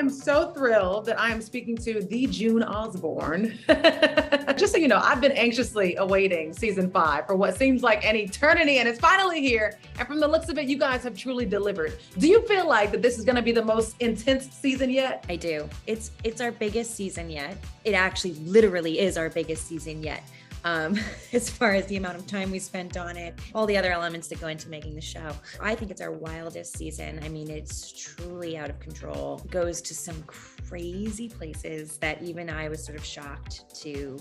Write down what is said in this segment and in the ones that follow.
am so thrilled that I am speaking to the June Osborne. Just so you know, I've been anxiously awaiting season 5 for what seems like an eternity, and it's finally here. And from the looks of it, you guys have truly delivered. Do you feel like that this is going to be the most intense season yet? I do. It's our biggest season yet. It actually literally is our biggest season yet. As far as the amount of time we spent on it, all the other elements that go into making the show. I think it's our wildest season. I mean, it's truly out of control. It goes to some crazy places that even I was sort of shocked to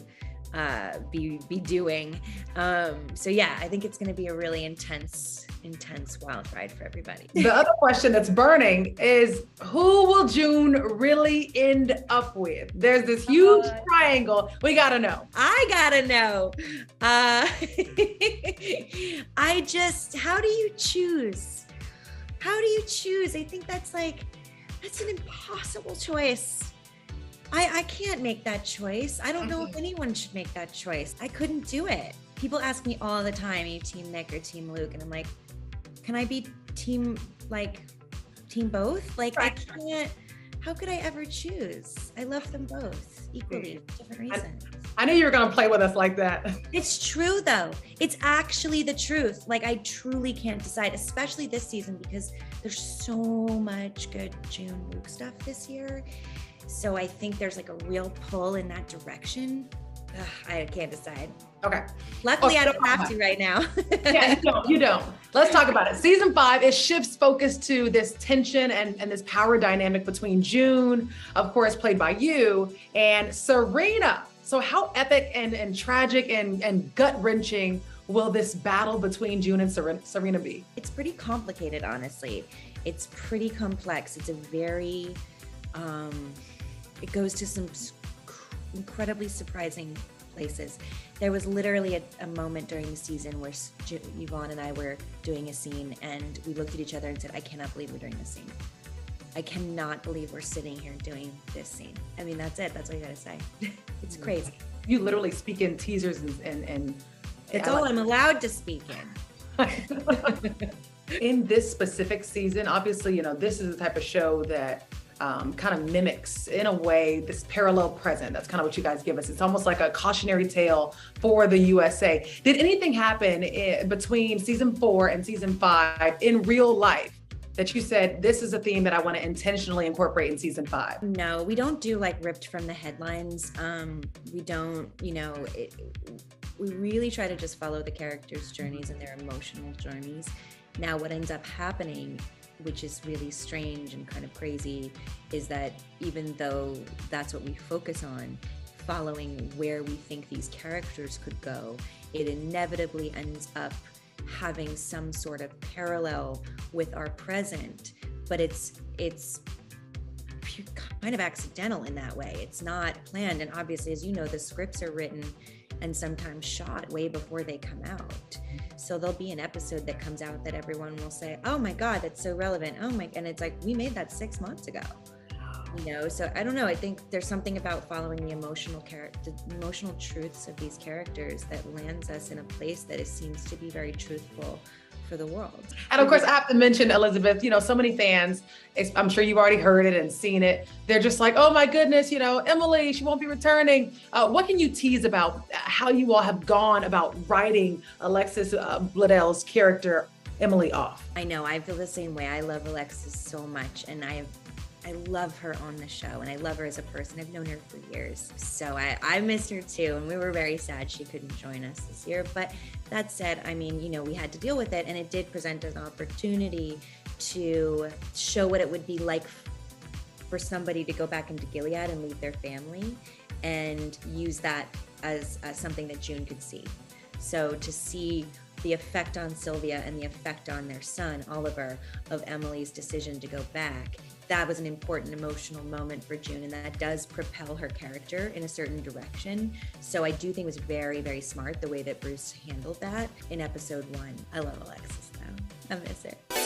be doing. So yeah, I think it's going to be a really intense wild ride for everybody. The other question that's burning is, who will June really end up with? There's this huge triangle. We gotta know. I gotta know. How do you choose? I think that's an impossible choice. I can't make that choice. I don't know if anyone should make that choice. I couldn't do it. People ask me all the time, are you team Nick or team Luke? And I'm like, can I be team both? Like, I can't, how could I ever choose? I love them both equally, for different reasons. I knew you were gonna play with us like that. It's true though. It's actually the truth. Like, I truly can't decide, especially this season, because there's so much good June Luke stuff this year. So I think there's like a real pull in that direction. Ugh, I can't decide. Okay. Luckily, I don't have to right now. Yeah, you don't. Let's talk about it. Season 5, it shifts focus to this tension and this power dynamic between June, of course, played by you, and Serena. So how epic and tragic and gut-wrenching will this battle between June and Serena be? It's pretty complicated, honestly. It's pretty complex. It's a very, it goes to some incredibly surprising places. There was literally a moment during the season where Yvonne and I were doing a scene, and we looked at each other and said, I cannot believe we're doing this scene. I cannot believe we're sitting here doing this scene. I mean, that's it. That's all you gotta say. It's crazy. You literally speak in teasers and it's all I'm allowed to speak in. In this specific season, obviously, you know, this is the type of show that kind of mimics, in a way, this parallel present. That's kind of what you guys give us. It's almost like a cautionary tale for the USA. Did anything happen between season 4 and season 5 in real life that you said, this is a theme that I want to intentionally incorporate in season 5? No, we don't do like ripped from the headlines. We don't, we really try to just follow the characters' journeys and their emotional journeys. Now, what ends up happening, which is really strange and kind of crazy, is that even though that's what we focus on, following where we think these characters could go, it inevitably ends up having some sort of parallel with our present, but it's kind of accidental in that way. It's not planned. And obviously, as you know, the scripts are written and sometimes shot way before they come out. So there'll be an episode that comes out that everyone will say, oh my God, that's so relevant. And it's like, we made that 6 months ago. So I don't know. I think there's something about following the emotional truths of these characters that lands us in a place that seems to be very truthful for the world. And of course, I have to mention, Elisabeth, so many fans, I'm sure you've already heard it and seen it. They're just like, oh my goodness, Emily, she won't be returning. What can you tease about how you all have gone about writing Alexis Bledel's character, Emily, off? I know, I feel the same way. I love Alexis so much, and I love her on the show, and I love her as a person. I've known her for years. So I missed her too, and we were very sad she couldn't join us this year. But that said, I mean, we had to deal with it, and it did present an opportunity to show what it would be like for somebody to go back into Gilead and leave their family, and use that as something that June could see. So to see the effect on Sylvia and the effect on their son, Oliver, of Emily's decision to go back, that was an important emotional moment for June, and that does propel her character in a certain direction. So I do think it was very, very smart the way that Bruce handled that in episode 1. I love Alexis though. I miss her.